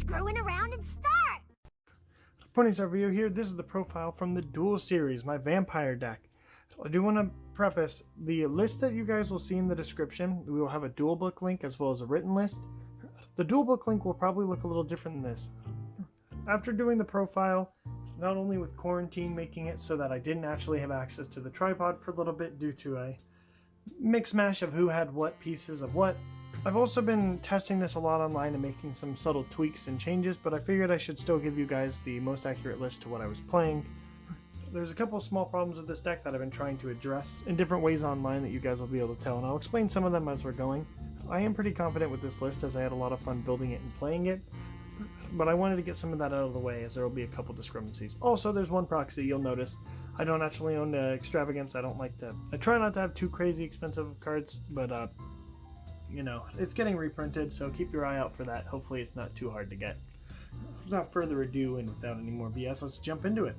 screwing around and start! Pointy overview here. This is the profile from the Duel series, my vampire deck. I do want to preface the list that you guys will see in the description. We will have a duel book link as well as a written list. The duel book link will probably look a little different than this. After doing the profile, not only with quarantine making it so that I didn't actually have access to the tripod for a little bit due to a mix mash of who had what pieces of what, I've also been testing this a lot online and making some subtle tweaks and changes, but I figured I should still give you guys the most accurate list to what I was playing. There's a couple of small problems with this deck that I've been trying to address in different ways online that you guys will be able to tell, and I'll explain some of them as we're going. I am pretty confident with this list as I had a lot of fun building it and playing it, but I wanted to get some of that out of the way as there will be a couple discrepancies. Also, there's one proxy you'll notice. I don't actually own Extravagance. I try not to have too crazy expensive cards, but you know, it's getting reprinted, so keep your eye out for that. Hopefully it's not too hard to get. Without further ado and without any more BS, let's jump into it.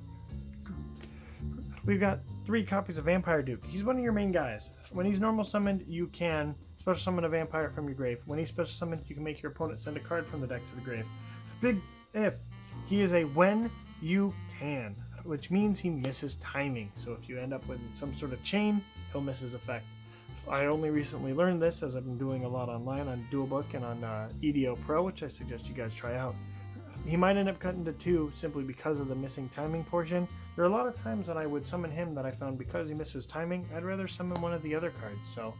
We've got 3 copies of Vampire Duke. He's one of your main guys. When he's normal summoned, you can special summon a vampire from your grave. When he's special summoned, you can make your opponent send a card from the deck to the grave. Big if. He is a when you can, which means he misses timing. So if you end up with some sort of chain, he'll miss his effect. I only recently learned this as I've been doing a lot online on Duelbook and on EDO Pro, which I suggest you guys try out. He might end up cutting to 2 simply because of the missing timing portion. There are a lot of times when I would summon him that I found because he misses timing, I'd rather summon one of the other cards. So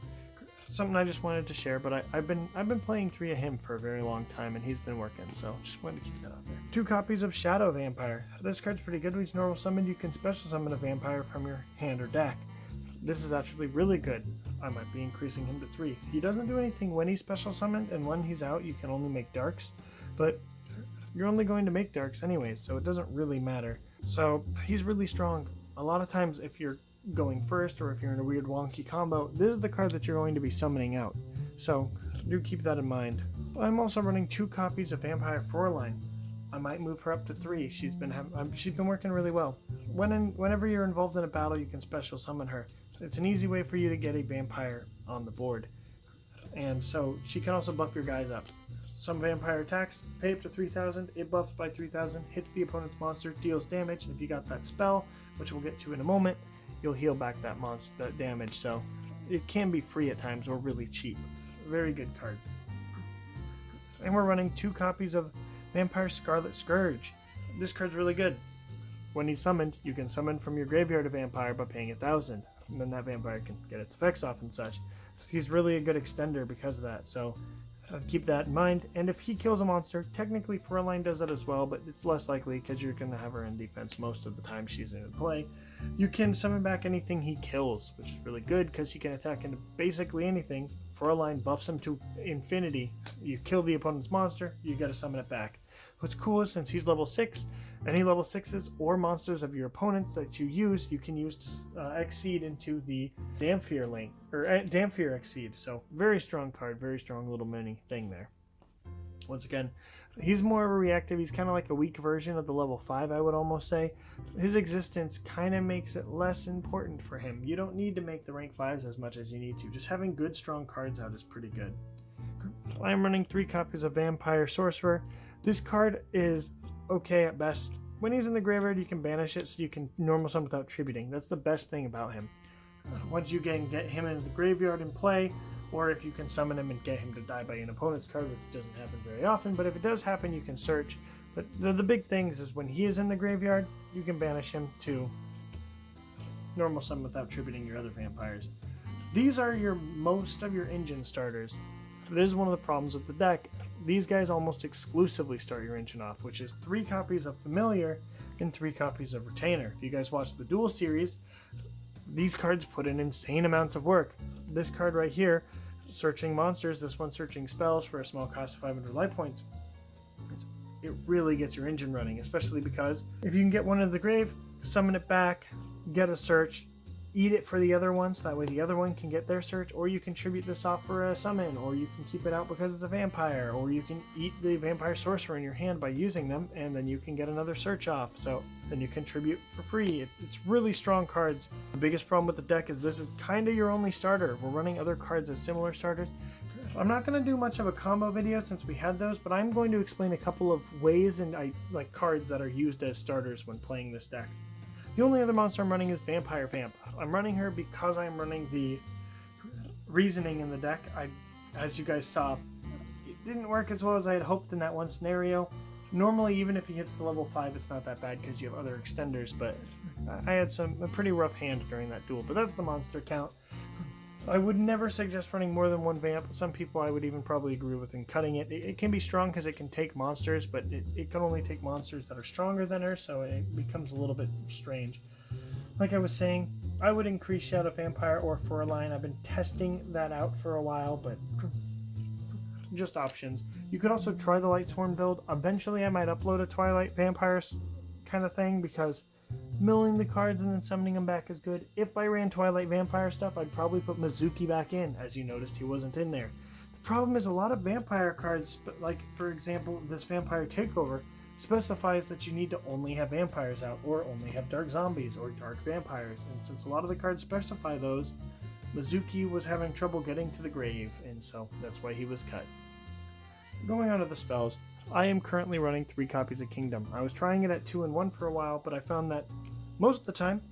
something I just wanted to share, but I've been playing 3 of him for a very long time and he's been working, so just wanted to keep that out there. 2 copies of Shadow Vampire. This card's pretty good. When he's normal summoned, you can special summon a vampire from your hand or deck. This is actually really good. I might be increasing him to 3. He doesn't do anything when he's special summoned, and when he's out you can only make darks, but you're only going to make darks anyways, so it doesn't really matter. So he's really strong. A lot of times if you're going first or if you're in a weird wonky combo, this is the card that you're going to be summoning out. So do keep that in mind. I'm also running 2 copies of Vampire Fraulein. I might move her up to 3. She's been working really well. Whenever you're involved in a battle, you can special summon her. It's an easy way for you to get a vampire on the board. And so she can also buff your guys up. Some vampire attacks, pay up to 3,000, it buffs by 3,000, hits the opponent's monster, deals damage. If you got that spell, which we'll get to in a moment, you'll heal back that damage. So it can be free at times or really cheap. Very good card. And we're running 2 copies of Vampire Scarlet Scourge. This card's really good. When he's summoned, you can summon from your graveyard a vampire by paying 1,000. And then that vampire can get its effects off and such. He's really a good extender because of that, so keep that in mind. And if he kills a monster, technically Fraulein does that as well, but it's less likely because you're going to have her in defense most of the time she's in play. You can summon back anything he kills, which is really good because he can attack into basically anything. Fraulein buffs him to infinity. You kill the opponent's monster, you got to summon it back. What's cool is since he's level 6, any level 6s or monsters of your opponents that you can use to exceed into the Dhampir lane, or Dhampir exceed. So very strong card, very strong little mini thing there. Once again, he's more of a reactive. He's kind of like a weak version of the level 5, I would almost say. His existence kind of makes it less important for him. You don't need to make the rank 5s as much as you need to. Just having good, strong cards out is pretty good. I'm running 3 copies of Vampire Sorcerer. This card is okay at best. When he's in the graveyard, you can banish it so you can normal summon without tributing. That's the best thing about him. Once you can get him into the graveyard and play, or if you can summon him and get him to die by an opponent's card, which doesn't happen very often, but if it does happen, you can search. But the big things is when he is in the graveyard, you can banish him to normal summon without tributing your other vampires. These are most of your engine starters. This is one of the problems with the deck. These guys almost exclusively start your engine off, which is 3 copies of Familiar and 3 copies of Retainer. If you guys watch the Duel series, these cards put in insane amounts of work. This card right here, searching monsters, this one searching spells for a small cost of 500 life points. It really gets your engine running, especially because if you can get one in the grave, summon it back, get a search, eat it for the other one, so that way the other one can get their search, or you contribute this off for a summon, or you can keep it out because it's a vampire, or you can eat the Vampire Sorcerer in your hand by using them, and then you can get another search off, so then you contribute for free. It's really strong cards. The biggest problem with the deck is this is kind of your only starter. We're running other cards as similar starters. I'm not going to do much of a combo video since we had those, but I'm going to explain a couple of ways and like cards that are used as starters when playing this deck. The only other monster I'm running is Vampire Vamp. I'm running her because I'm running the reasoning in the deck. As you guys saw, it didn't work as well as I had hoped in that one scenario. Normally, even if he hits the level 5, it's not that bad because you have other extenders, but I had a pretty rough hand during that duel. But that's the monster count. I would never suggest running more than one Vamp. Some people I would even probably agree with in cutting it. It can be strong because it can take monsters, but it can only take monsters that are stronger than her, so it becomes a little bit strange. Like I was saying, I would increase Shadow Vampire or Fraulein. I've been testing that out for a while, but just options. You could also try the Lightsworn build. Eventually I might upload a Twilight Vampires kind of thing because milling the cards and then summoning them back is good. If I ran Twilight Vampire stuff, I'd probably put Mizuki back in. As you noticed, he wasn't in there. The problem is a lot of vampire cards, like for example, this Vampire Takeover, specifies that you need to only have vampires out or only have dark zombies or dark vampires. And since a lot of the cards specify those, Mizuki was having trouble getting to the grave, and so that's why he was cut. Going on to the spells, I am currently running 3 copies of Kingdom. I was trying it at 2 and 1 for a while, but I found that most of the time,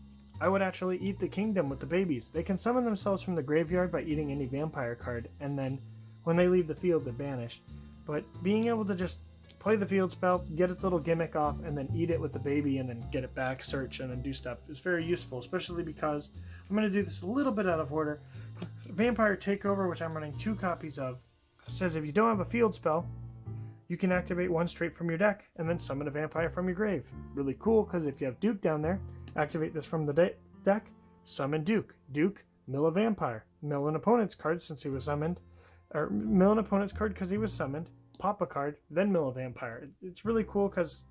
I would actually eat the Kingdom with the babies. They can summon themselves from the graveyard by eating any vampire card, and then when they leave the field, they're banished. But being able to just play the field spell, get its little gimmick off, and then eat it with the baby, and then get it back, search, and then do stuff is very useful, especially because I'm going to do this a little bit out of order. Vampire Takeover, which I'm running 2 copies of, says if you don't have a field spell, you can activate one straight from your deck and then summon a vampire from your grave. Really cool, because if you have Duke down there, activate this from the deck, summon Duke. Duke, mill a vampire. Mill an opponent's card since he was summoned, or mill an opponent's card because he was summoned, pop a card, then mill a vampire. It's really cool because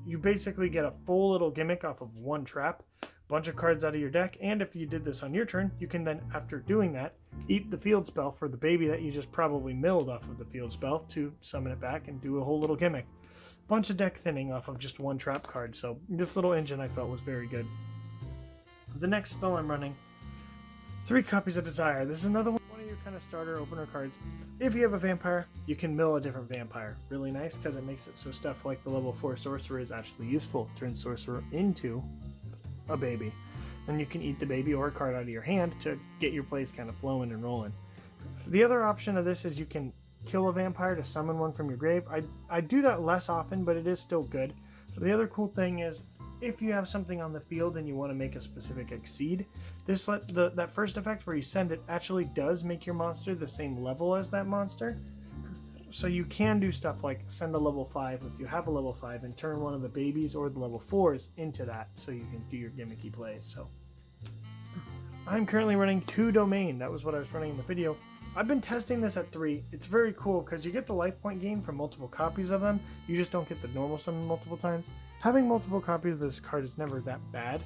you basically get a full little gimmick off of one trap, bunch of cards out of your deck, and if you did this on your turn, you can then, after doing that, eat the field spell for the baby that you just probably milled off of the field spell to summon it back and do a whole little gimmick. Bunch of deck thinning off of just one trap card, so this little engine I felt was very good. The next spell I'm running, 3 copies of Desire. This is another one of your kind of starter opener cards. If you have a vampire, you can mill a different vampire. Really nice because it makes it so stuff like the level 4 Sorcerer is actually useful. Turns Sorcerer into a baby. Then you can eat the baby or a card out of your hand to get your plays kind of flowing and rolling. The other option of this is you can kill a vampire to summon one from your grave. I do that less often, but it is still good. The other cool thing is if you have something on the field and you want to make a specific exceed, that first effect where you send it actually does make your monster the same level as that monster. So you can do stuff like send a level 5 if you have a level 5 and turn one of the babies or the level 4s into that so you can do your gimmicky plays. So I'm currently running 2 Domain. That was what I was running in the video. I've been testing this at 3. It's very cool because you get the life point gain from multiple copies of them. You just don't get the normal summon multiple times. Having multiple copies of this card is never that bad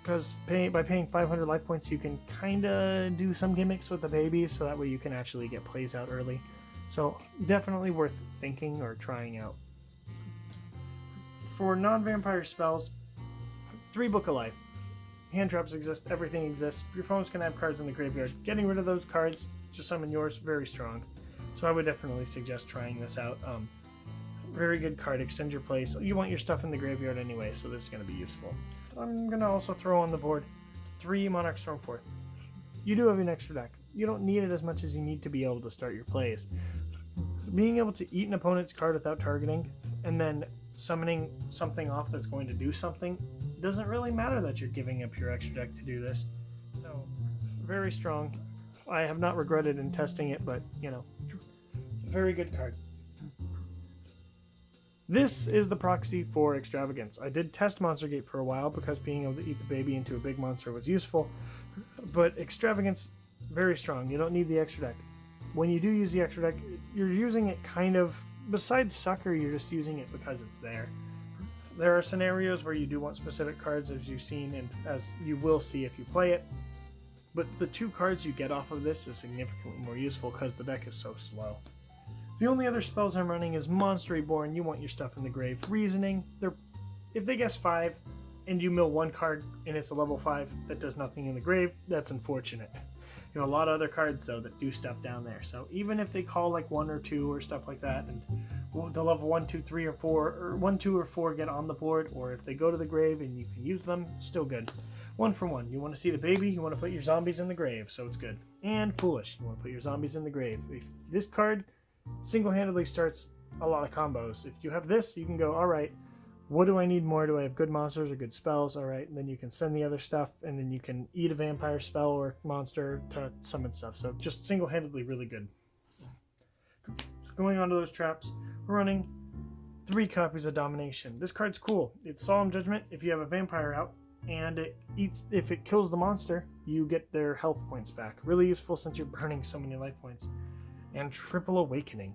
because by paying 500 life points you can kind of do some gimmicks with the babies so that way you can actually get plays out early. So definitely worth thinking or trying out. For non-vampire spells, 3 Book of Life. Hand traps exist, everything exists. Your opponents can have cards in the graveyard. Getting rid of those cards to summon yours, very strong. So I would definitely suggest trying this out. Very good card, extend your play. So you want your stuff in the graveyard anyway, so this is going to be useful. I'm going to also throw on the board 3 Monarchs Stormforth. You do have an extra deck. You don't need it as much as you need to be able to start your plays. Being able to eat an opponent's card without targeting, and then summoning something off that's going to do something, doesn't really matter that you're giving up your extra deck to do this. So, very strong. I have not regretted in testing it, but, very good card. This is the proxy for Extravagance. I did test Monster Gate for a while because being able to eat the baby into a big monster was useful, but Extravagance, very strong. You don't need the extra deck. When you do use the extra deck, you're using it kind of, besides Sucker, you're just using it because it's there. There are scenarios where you do want specific cards, as you've seen, and as you will see if you play it, but the 2 cards you get off of this is significantly more useful because the deck is so slow. The only other spells I'm running is Monster Reborn. You want your stuff in the grave. Reasoning, if they guess 5 and you mill 1 card and it's a level 5 that does nothing in the grave, that's unfortunate. You have a lot of other cards though that do stuff down there. So even if they call like 1 or 2 or stuff like that, and the level 1, 2, 3, or 4, or 1, 2, or 4 get on the board, or if they go to the grave and you can use them, still good. 1 for 1. You want to see the baby, you want to put your zombies in the grave, so it's good. And foolish. You want to put your zombies in the grave. If this card single-handedly starts a lot of combos. If you have this, you can go, alright, what do I need more? Do I have good monsters or good spells? Alright, and then you can send the other stuff, and then you can eat a vampire spell or monster to summon stuff. So just single-handedly really good. Going on to those traps, we're running 3 copies of Domination. This card's cool. It's Solemn Judgment if you have a vampire out, and if it kills the monster, you get their health points back. Really useful since you're burning so many life points. And Triple Awakening.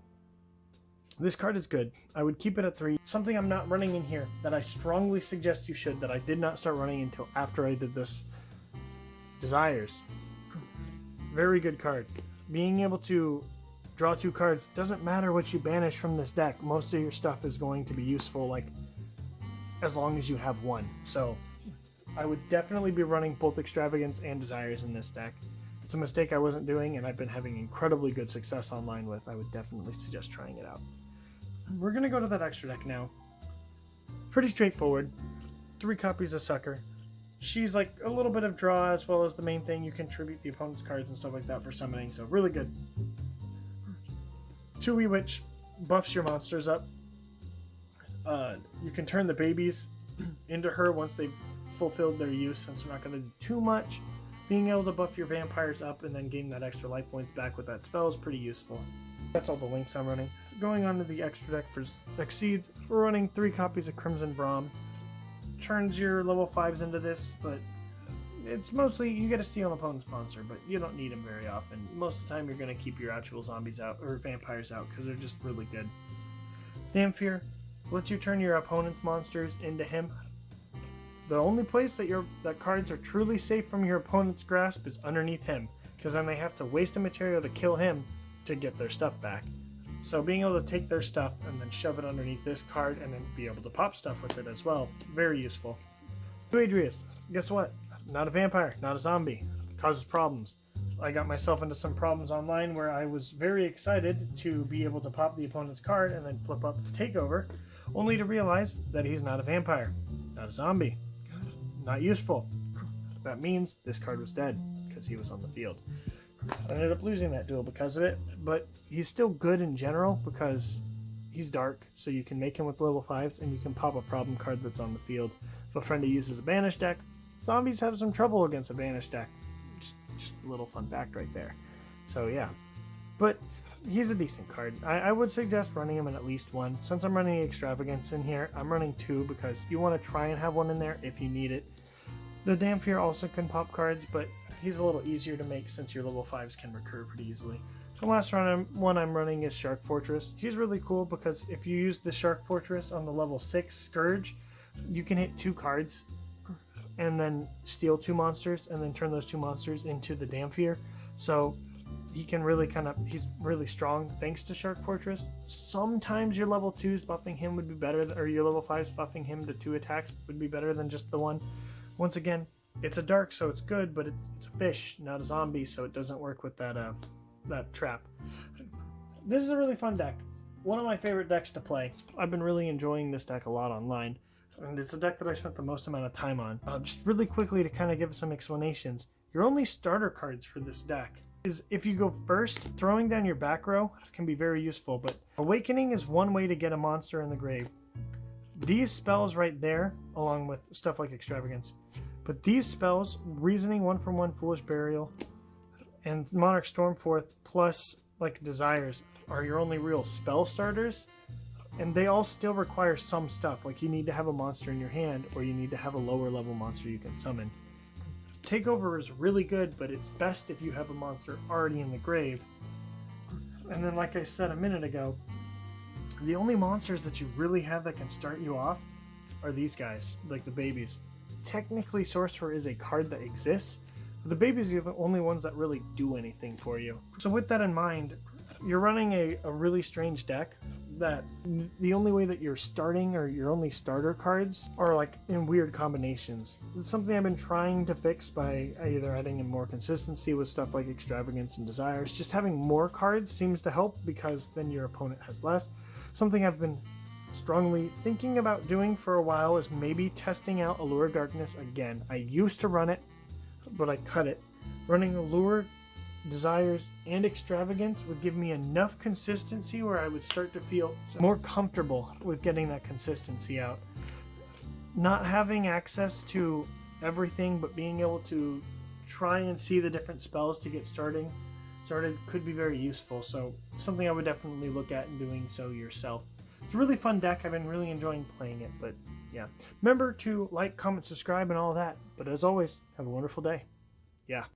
This card is good. I would keep it at 3. Something I'm not running in here that I strongly suggest you should, that I did not start running until after I did this. Desires. Very good card. Being able to draw 2 cards, doesn't matter what you banish from this deck. Most of your stuff is going to be useful, like, as long as you have 1. So I would definitely be running both Extravagance and Desires in this deck. It's a mistake I wasn't doing, and I've been having incredibly good success online with. I would definitely suggest trying it out. We're going to go to that extra deck now. Pretty straightforward. 3 copies of Sucker. She's like a little bit of draw as well as the main thing. You contribute the opponent's cards and stuff like that for summoning, so really good. 2 Witch buffs your monsters up. You can turn the babies into her once they've fulfilled their use, since we're not going to do too much. Being able to buff your vampires up and then gain that extra life points back with that spell is pretty useful. That's all the links I'm running. Going on to the extra deck for Exceeds, we're running 3 copies of Crimson Bram. Turns your level 5s into this, but it's mostly, you get to steal an opponent's monster, but you don't need them very often. Most of the time you're going to keep your actual zombies out, or vampires out, because they're just really good. Dhampir lets you turn your opponent's monsters into him. The only place that cards are truly safe from your opponent's grasp is underneath him, because then they have to waste a material to kill him to get their stuff back. So being able to take their stuff and then shove it underneath this card and then be able to pop stuff with it as well, very useful. To Adreus, guess what? Not a vampire, not a zombie. Causes problems. I got myself into some problems online where I was very excited to be able to pop the opponent's card and then flip up the Takeover, only to realize that he's not a vampire, not a zombie. Not useful. That means this card was dead because he was on the field. I ended up losing that duel because of it, but he's still good in general because he's dark, so you can make him with level 5s and you can pop a problem card that's on the field. If a friend uses a banish deck, zombies have some trouble against a banish deck. Just a little fun fact right there. So yeah, but he's a decent card. I would suggest running him in at least 1. Since I'm running Extravagance in here, I'm running 2 because you want to try and have 1 in there if you need it. The Dhampir also can pop cards, but he's a little easier to make since your level 5s can recur pretty easily. The last one I'm running is Shark Fortress. He's really cool because if you use the Shark Fortress on the level 6 Scourge, you can hit 2 cards and then steal 2 monsters and then turn those 2 monsters into the Dhampir. So he can really he's really strong thanks to Shark Fortress. Sometimes your level 2s buffing him would be better, or your level 5s buffing him to 2 attacks would be better than just the 1. Once again, it's a dark, so it's good, but it's a fish, not a zombie, so it doesn't work with that trap. This is a really fun deck. One of my favorite decks to play. I've been really enjoying this deck a lot online, and it's a deck that I spent the most amount of time on. Just really quickly to kind of give some explanations. Your only starter cards for this deck is if you go first, throwing down your back row can be very useful, but Awakening is one way to get a monster in the grave. These spells right there, along with stuff like Extravagance, but these spells, Reasoning, 1 for 1, Foolish Burial, and Monarchs Stormforth, plus like Desires, are your only real spell starters, and they all still require some stuff, like you need to have a monster in your hand, or you need to have a lower level monster you can summon. Takeover is really good, but it's best if you have a monster already in the grave. And then, like I said a minute ago, the only monsters that you really have that can start you off are these guys, like the babies. Technically, Sorcerer is a card that exists, but the babies are the only ones that really do anything for you. So with that in mind, you're running a really strange deck. that the only way that you're starting or your only starter cards are like in weird combinations. It's something I've been trying to fix by either adding in more consistency with stuff like Extravagance and Desires. Just having more cards seems to help because then your opponent has less. Something I've been strongly thinking about doing for a while is maybe testing out Allure of Darkness again. I used to run it, but I cut it. Running Allure, Desires, and Extravagance would give me enough consistency where I would start to feel more comfortable with getting that consistency out. Not having access to everything, but being able to try and see the different spells to get started could be very useful. So something I would definitely look at and doing so yourself. It's a really fun deck. I've been really enjoying playing it, but yeah. Remember to like, comment, subscribe, and all that. But as always, have a wonderful day. Yeah.